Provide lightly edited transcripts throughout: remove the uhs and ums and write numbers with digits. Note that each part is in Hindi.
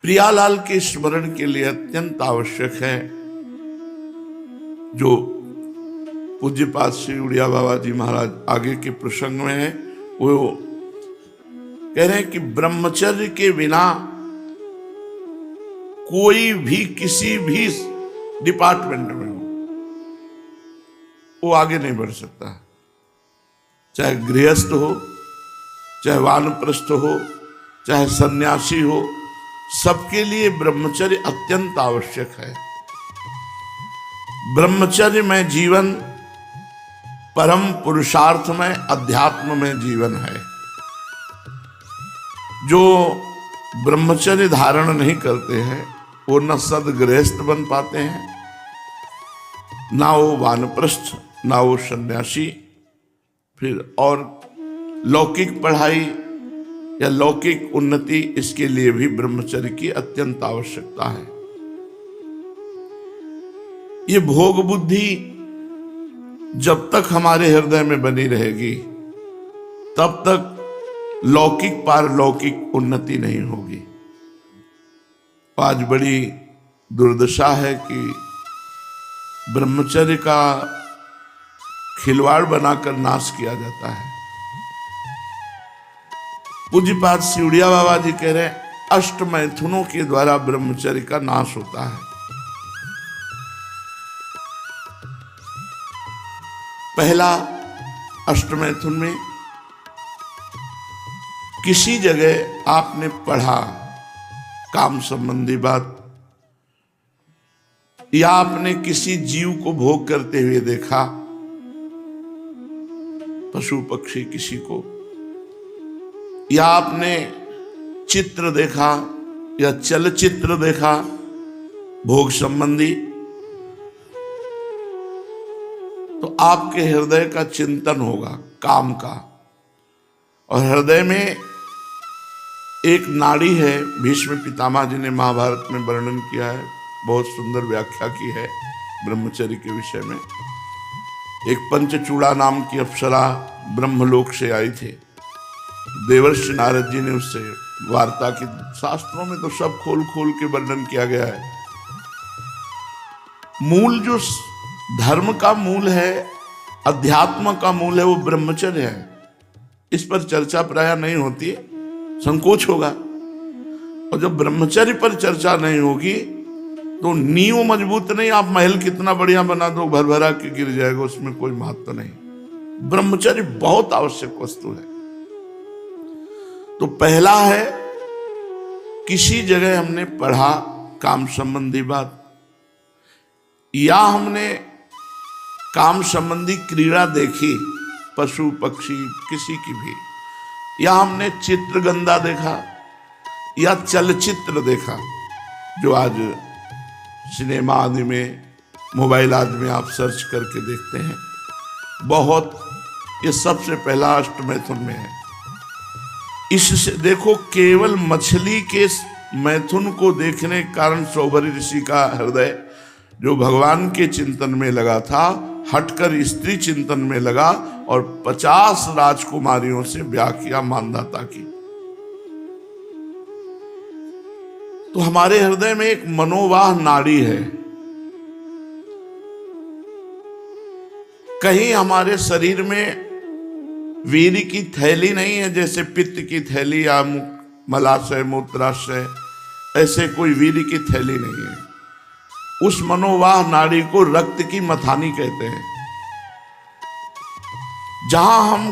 प्रियालाल के स्मरण के लिए अत्यंत आवश्यक है जो पूज्यपाद श्री उड़िया बाबा जी महाराज आगे के प्रसंग में है। वो कह रहे हैं कि ब्रह्मचर्य के बिना कोई भी किसी भी डिपार्टमेंट में हो वो आगे नहीं बढ़ सकता, चाहे गृहस्थ हो, चाहे वानप्रस्थ हो, चाहे सन्यासी हो, सबके लिए ब्रह्मचर्य अत्यंत आवश्यक है। ब्रह्मचर्य में जीवन परम पुरुषार्थ में अध्यात्म में जीवन है। जो ब्रह्मचर्य धारण नहीं करते हैं वो न सदगृहस्थ बन पाते हैं, ना वो वानप्रस्थ, ना वो सन्यासी। फिर और लौकिक पढ़ाई या लौकिक उन्नति, इसके लिए भी ब्रह्मचर्य की अत्यंत आवश्यकता है। ये भोग बुद्धि जब तक हमारे हृदय में बनी रहेगी तब तक लौकिक पारलौकिक उन्नति नहीं होगी। आज बड़ी दुर्दशा है कि ब्रह्मचर्य का खिलवाड़ बनाकर नाश किया जाता है। पूज्यपाद श्री उड़िया बाबा जी कह रहे हैं अष्ट मैथुनों के द्वारा ब्रह्मचर्य का नाश होता है। पहला, अष्ट मैथुन में किसी जगह आपने पढ़ा काम संबंधी बात, या आपने किसी जीव को भोग करते हुए देखा, पशु पक्षी किसी को, या आपने चित्र देखा या चलचित्र देखा भोग संबंधी, तो आपके हृदय का चिंतन होगा काम का। और हृदय में एक नाड़ी है, भीष्म पितामह जी ने महाभारत में वर्णन किया है, बहुत सुंदर व्याख्या की है ब्रह्मचर्य के विषय में। एक पंचचूड़ा नाम की अप्सरा ब्रह्मलोक से आई थी, देवर्षि नारद जी ने उससे वार्ता की। शास्त्रों में तो सब खोल खोल के वर्णन किया गया है। मूल जो धर्म का मूल है, अध्यात्म का मूल है, वो ब्रह्मचर्य है। इस पर चर्चा प्रायः नहीं होती, संकोच होगा। और जब ब्रह्मचर्य पर चर्चा नहीं होगी तो नींव मजबूत नहीं, आप महल कितना बढ़िया बना दो, भर भरा के गिर जाएगा, उसमें कोई महत्व नहीं। ब्रह्मचर्य बहुत आवश्यक वस्तु है। तो पहला है, किसी जगह हमने पढ़ा काम संबंधी बात, या हमने काम संबंधी क्रीड़ा देखी, पशु पक्षी किसी की भी, या हमने चित्रगंधा देखा या चलचित्र देखा, जो आज सिनेमा आदि में, मोबाइल आदि में आप सर्च करके देखते हैं बहुत। ये सबसे पहला अष्ट मैथुन में है। इससे देखो, केवल मछली के मैथुन को देखने के कारण सौभरी ऋषि का हृदय जो भगवान के चिंतन में लगा था, हटकर स्त्री चिंतन में लगा और 50 राजकुमारियों से ब्याह किया मानधाता की। तो हमारे हृदय में एक मनोवाह नाड़ी है। कहीं हमारे शरीर में वीर्य की थैली नहीं है, जैसे पित्त की थैली या मलाशय मूत्राशय, ऐसे कोई वीर्य की थैली नहीं है। उस मनोवाह नाड़ी को रक्त की मथानी कहते हैं। जहां हम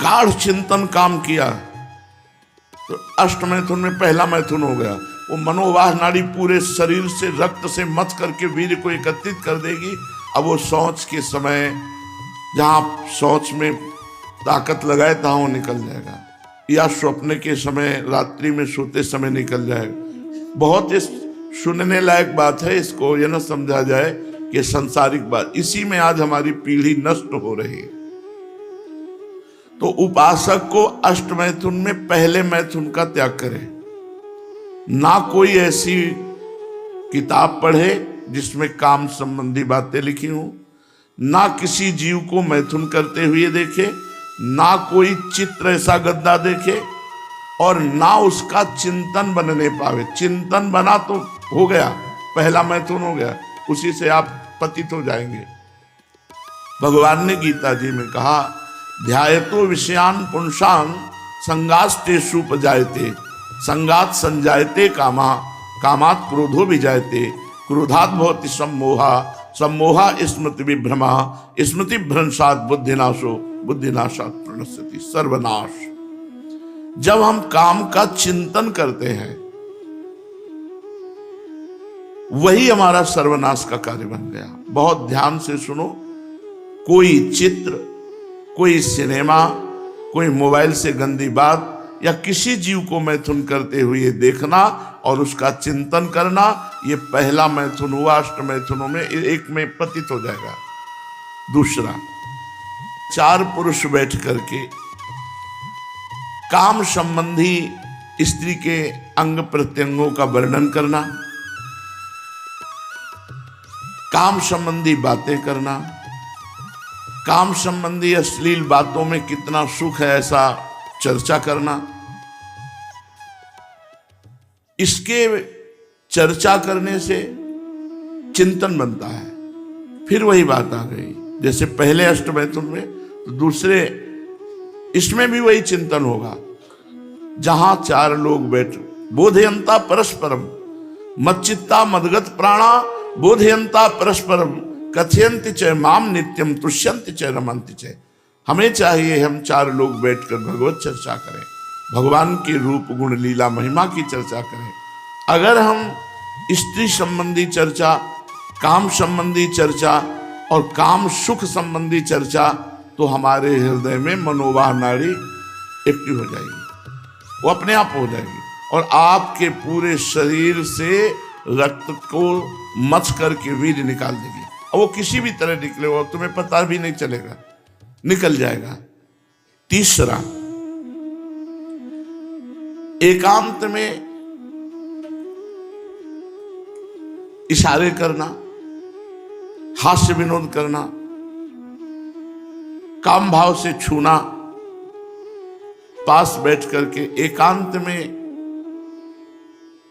गाढ़ चिंतन काम किया, तो अष्ट मैथुन में पहला मैथुन हो गया। वो मनोवाह नाड़ी पूरे शरीर से रक्त से मथ करके वीर्य को एकत्रित कर देगी। अब वो शौच के समय, जहां शौच में ताकत लगाए तहां वो निकल जाएगा, या स्वप्न के समय, रात्रि में सोते समय निकल जाएगा। बहुत इस सुनने लायक बात है, इसको यह न समझा जाए कि संसारिक बात। इसी में आज हमारी पीढ़ी नष्ट हो रही है। तो उपासक को अष्ट मैथुन में पहले मैथुन का त्याग करे। ना कोई ऐसी किताब पढ़े जिसमें काम संबंधी बातें लिखी हों, ना किसी जीव को मैथुन करते हुए देखे, ना कोई चित्र ऐसा गंदा देखे, और ना उसका चिंतन बनने पावे। चिंतन बना तो हो गया, पहला मैथुन हो गया, उसी से आप पतित हो जाएंगे। भगवान ने गीता जी में कहा, ध्यायतो विषयान पुंसान् संगास्तेषु उपजायते, संगात संजायते कामा, कामात् क्रोधो विजायते, क्रोधात् भवति सम्मोहा, सम्मोहा स्मृति विभ्रमा, स्मृति भ्रंशात् बुद्धिनाशो, बुद्धिनाशात् प्रणश्यति सर्वनाश। जब हम काम का चिंतन करते हैं वही हमारा सर्वनाश का कार्य बन गया। बहुत ध्यान से सुनो, कोई चित्र, कोई सिनेमा, कोई मोबाइल से गंदी बात या किसी जीव को मैथुन करते हुए देखना और उसका चिंतन करना, ये पहला मैथुन हुआ। अष्ट मैथुनों में एक में पतित हो जाएगा। दूसरा, 4 पुरुष बैठ करके काम संबंधी स्त्री के अंग प्रत्यंगों का वर्णन करना, काम संबंधी बातें करना, काम संबंधी अश्लील बातों में कितना सुख है ऐसा चर्चा करना। इसके चर्चा करने से चिंतन बनता है। फिर वही बात आ गई, जैसे पहले अष्टमैथुन में, तो दूसरे इसमें भी वही चिंतन होगा। जहां 4 लोग बैठ, बोधयंता परस्परम, मच्चित्ता मदगत प्राणा, बोधयंता परस्परम, कथयंति च माम नित्यम, तुष्यंति च रमंति च। हमें चाहिए हम 4 लोग बैठकर भगवत चर्चा करें, भगवान के रूप गुण लीला महिमा की चर्चा करें। अगर हम स्त्री संबंधी चर्चा, काम संबंधी चर्चा और काम सुख संबंधी चर्चा, तो हमारे हृदय में मनोवाह नाड़ी एक्टिव हो जाएगी, वो अपने आप हो जाएगी और आपके पूरे शरीर से रक्त को मथ करके वीर्य निकाल देगी। और वो किसी भी तरह निकले और तुम्हें पता भी नहीं चलेगा, निकल जाएगा। तीसरा, एकांत में इशारे करना, हास्य विनोद करना, काम भाव से छूना, पास बैठ करके एकांत में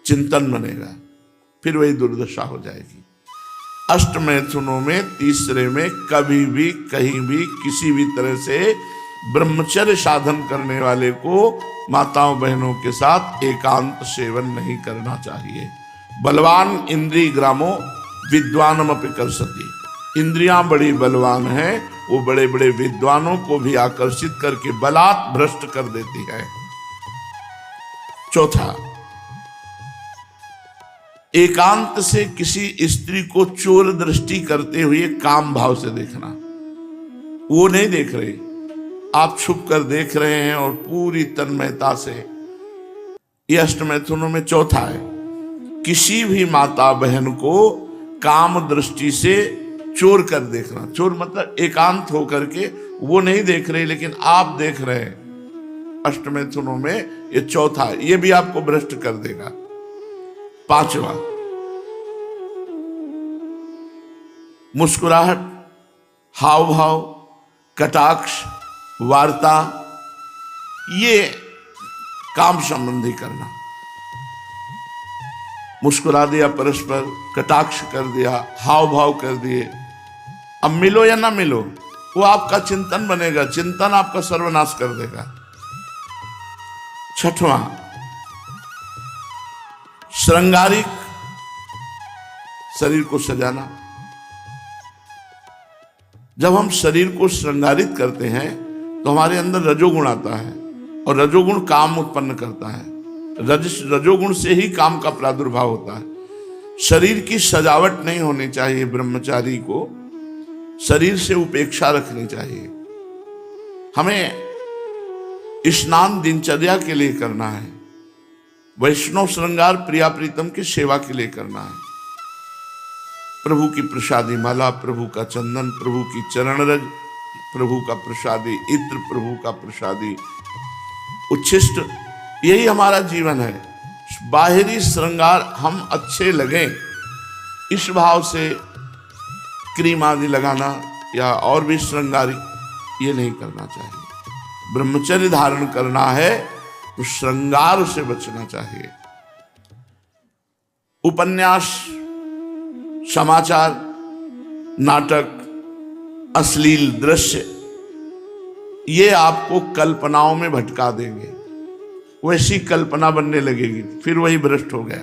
चिंतन बनेगा, फिर वही दुर्दशा हो जाएगी। अष्टमैथुनों में तीसरे में कभी भी कहीं भी किसी भी तरह से ब्रह्मचर्य साधन करने वाले को माताओं बहनों के साथ एकांत सेवन नहीं करना चाहिए। बलवान इंद्रिय ग्रामो विद्वानमपि कर्षति। इंद्रियां बड़ी बलवान हैं, वो बड़े बड़े विद्वानों को भी आकर्षित करके बलात् भ्रष्ट कर देती है। चौथा, एकांत से किसी स्त्री को चोर दृष्टि करते हुए काम भाव से देखना। वो नहीं देख रहे, आप छुप कर देख रहे हैं और पूरी तन्मयता से। यह अष्टमैथुनों में चौथा है। किसी भी माता बहन को काम दृष्टि से चोर कर देखना। चोर मतलब एकांत होकर के वो नहीं देख रहे लेकिन आप देख रहे हैं। अष्टमैथुनों में ये चौथा, ये भी आपको भ्रष्ट कर देगा। पांचवा, मुस्कुराहट, हाव भाव, कटाक्ष, वार्ता, ये काम संबंधी करना। मुस्कुरा दिया परस्पर, कटाक्ष कर दिया, हाव भाव कर दिए। अब मिलो या ना मिलो, वो आपका चिंतन बनेगा, चिंतन आपका सर्वनाश कर देगा। छठवां, श्रृंगारिक, शरीर को सजाना। जब हम शरीर को श्रृंगारित करते हैं तो हमारे अंदर रजोगुण आता है और रजोगुण काम उत्पन्न करता है। रजोगुण से ही काम का प्रादुर्भाव होता है। शरीर की सजावट नहीं होनी चाहिए। ब्रह्मचारी को शरीर से उपेक्षा रखनी चाहिए। हमें स्नान दिनचर्या के लिए करना है। वैष्णव श्रृंगार प्रिया प्रीतम की सेवा के लिए करना है। प्रभु की प्रसादी माला, प्रभु का चंदन, प्रभु की चरण रज, प्रभु का प्रसादी इत्र, प्रभु का प्रसादी उच्छिष्ट, यही हमारा जीवन है। बाहरी श्रृंगार हम अच्छे लगें इस भाव से क्रीम आदि लगाना या और भी श्रृंगार ये नहीं करना चाहिए। ब्रह्मचर्य धारण करना है तो श्रृंगार से बचना चाहिए। उपन्यास, समाचार, नाटक, अश्लील दृश्य, ये आपको कल्पनाओं में भटका देंगे, वैसी कल्पना बनने लगेगी, फिर वही भ्रष्ट हो गया।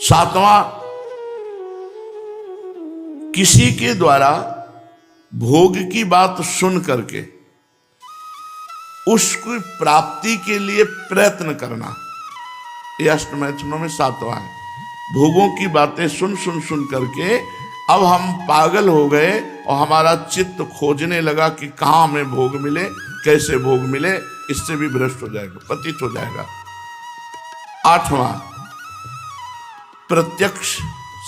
सातवां, किसी के द्वारा भोग की बात सुन करके उसकी प्राप्ति के लिए प्रयत्न करना, यह अष्टमैथुनों में सातवां है। भोगों की बातें सुन करके अब हम पागल हो गए और हमारा चित्त खोजने लगा कि कहां हमें भोग मिले, कैसे भोग मिले, इससे भी भ्रष्ट हो जाएगा, पतित हो जाएगा। आठवां, प्रत्यक्ष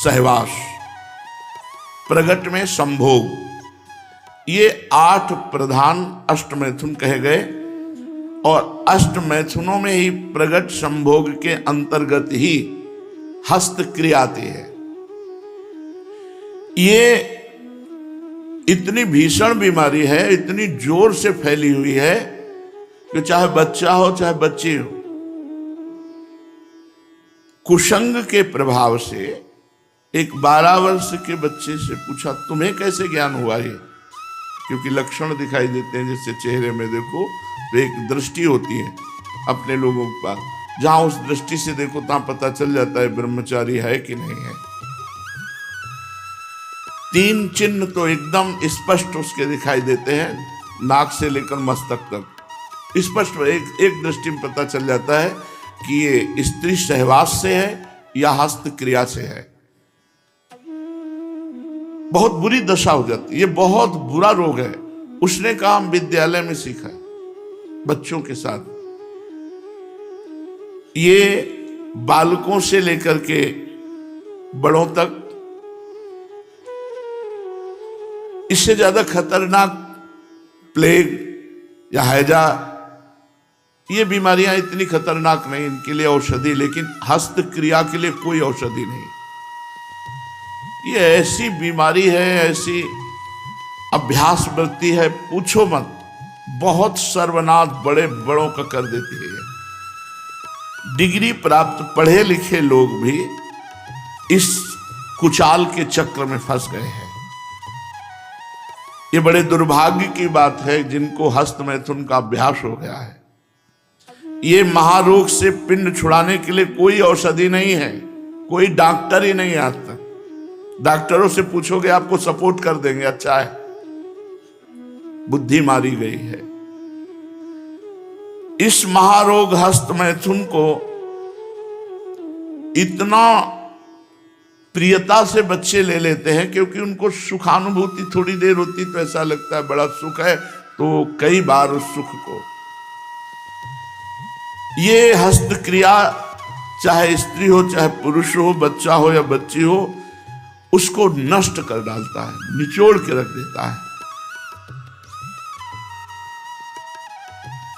सहवास, प्रगट में संभोग, ये 8 प्रधान अष्टमैथुन कहे गए और अष्टमैथुनों में ही प्रगट संभोग के अंतर्गत ही हस्त क्रिया आती है। ये इतनी भीषण बीमारी है, इतनी जोर से फैली हुई है कि चाहे बच्चा हो चाहे बच्ची हो, कुसंग के प्रभाव से एक 12 वर्ष के बच्चे से पूछा तुम्हें कैसे ज्ञान हुआ ये, क्योंकि लक्षण दिखाई देते हैं, जैसे चेहरे में देखो तो एक दृष्टि होती है अपने लोगों के पास, जहां उस दृष्टि से देखो तहां पता चल जाता है ब्रह्मचारी है कि नहीं है। 3 चिन्ह तो एकदम स्पष्ट उसके दिखाई देते हैं, नाक से लेकर मस्तक तक स्पष्ट एक दृष्टि में पता चल जाता है कि ये स्त्री सहवास से है या हस्त क्रिया से है। बहुत बुरी दशा हो जाती है, ये बहुत बुरा रोग है। उसने कहा हम विद्यालय में सीखा है बच्चों के साथ, ये बालकों से लेकर के बड़ों तक, इससे ज्यादा खतरनाक प्लेग या हैजा, ये बीमारियां इतनी खतरनाक नहीं, इनके लिए औषधि, लेकिन हस्त क्रिया के लिए कोई औषधि नहीं। ये ऐसी बीमारी है, ऐसी अभ्यास वृत्ति है, पूछो मत, बहुत सर्वनाश बड़े बड़ों का कर देती है। डिग्री प्राप्त पढ़े लिखे लोग भी इस कुचाल के चक्र में फंस गए हैं। ये बड़े दुर्भाग्य की बात है जिनको हस्तमैथुन का अभ्यास हो गया है। ये महारोग से पिंड छुड़ाने के लिए कोई औषधि नहीं है, कोई डॉक्टर ही नहीं आज तक। डॉक्टरों से पूछोगे आपको सपोर्ट कर देंगे, अच्छा है, बुद्धि मारी गई है। इस महारोग हस्तमैथुन को इतना प्रियता से बच्चे ले लेते हैं क्योंकि उनको सुखानुभूति थोड़ी देर होती तो ऐसा लगता है बड़ा सुख है, तो कई बार उस सुख को ये हस्त क्रिया, चाहे स्त्री हो चाहे पुरुष हो, बच्चा हो या बच्ची हो, उसको नष्ट कर डालता है, निचोड़ के रख देता है।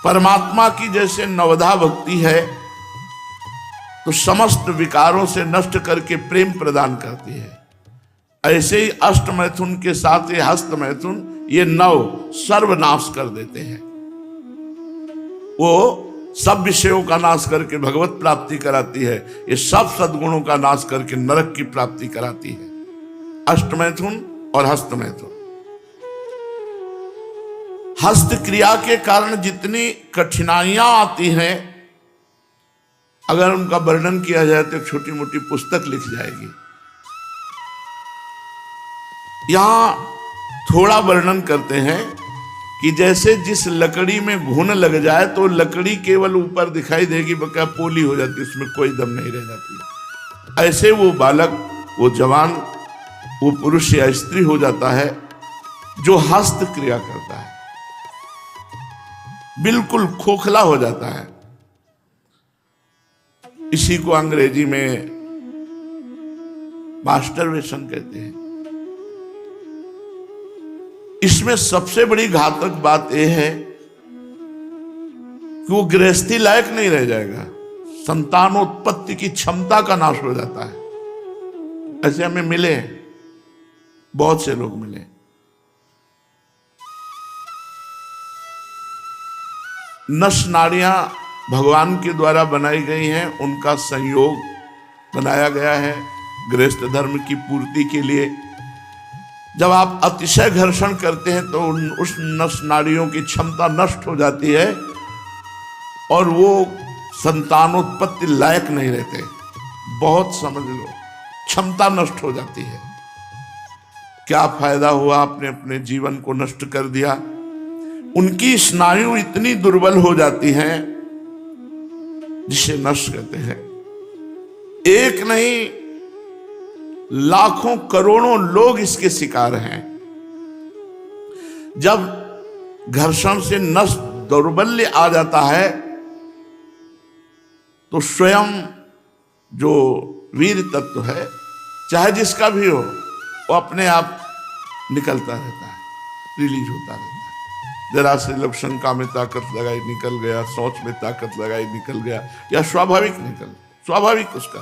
परमात्मा की जैसे नवधा भक्ति है तो समस्त विकारों से नष्ट करके प्रेम प्रदान करती है, ऐसे ही अष्टमैथुन के साथ ये हस्तमैथुन ये नव सर्वनाश कर देते हैं। वो सब विषयों का नाश करके भगवत प्राप्ति कराती है, ये सब सद्गुणों का नाश करके नरक की प्राप्ति कराती है, अष्टमैथुन और हस्तमैथुन। हस्त क्रिया के कारण जितनी कठिनाइयां आती हैं, अगर उनका वर्णन किया जाए तो छोटी मोटी पुस्तक लिख जाएगी। यहां थोड़ा वर्णन करते हैं कि जैसे जिस लकड़ी में घुन लग जाए तो लकड़ी केवल ऊपर दिखाई देगी, बका पोली हो जाती, उसमें कोई दम नहीं रह जाती। ऐसे वो बालक, वो जवान, वो पुरुष या स्त्री हो जाता है जो हस्त क्रिया करता है, बिल्कुल खोखला हो जाता है। इसी को अंग्रेजी में मास्टरबेशन कहते हैं। इसमें सबसे बड़ी घातक बात यह है कि वो गृहस्थी लायक नहीं रह जाएगा, संतानोत्पत्ति की क्षमता का नाश हो जाता है। ऐसे हमें मिले, बहुत से लोग मिले। नस नाड़ियां भगवान के द्वारा बनाई गई हैं, उनका संयोग बनाया गया है गृहस्थ धर्म की पूर्ति के लिए। जब आप अतिशय घर्षण करते हैं तो उस नस नाड़ियों की क्षमता नष्ट हो जाती है और वो संतानोत्पत्ति लायक नहीं रहते। बहुत समझ लो, क्षमता नष्ट हो जाती है। क्या फायदा हुआ, आपने अपने जीवन को नष्ट कर दिया। उनकी स्नायु इतनी दुर्बल हो जाती हैं जिसे नष्ट कहते हैं। एक नहीं, लाखों करोड़ों लोग इसके शिकार हैं। जब घर्षण से नस दौर्बल्य आ जाता है तो स्वयं जो वीर तत्व है, चाहे जिसका भी हो, वो अपने आप निकलता रहता है, रिलीज होता रहता है। जरा से लोग शंका में ताकत लगाई निकल गया, सोच में ताकत लगाई निकल गया, या स्वाभाविक उसका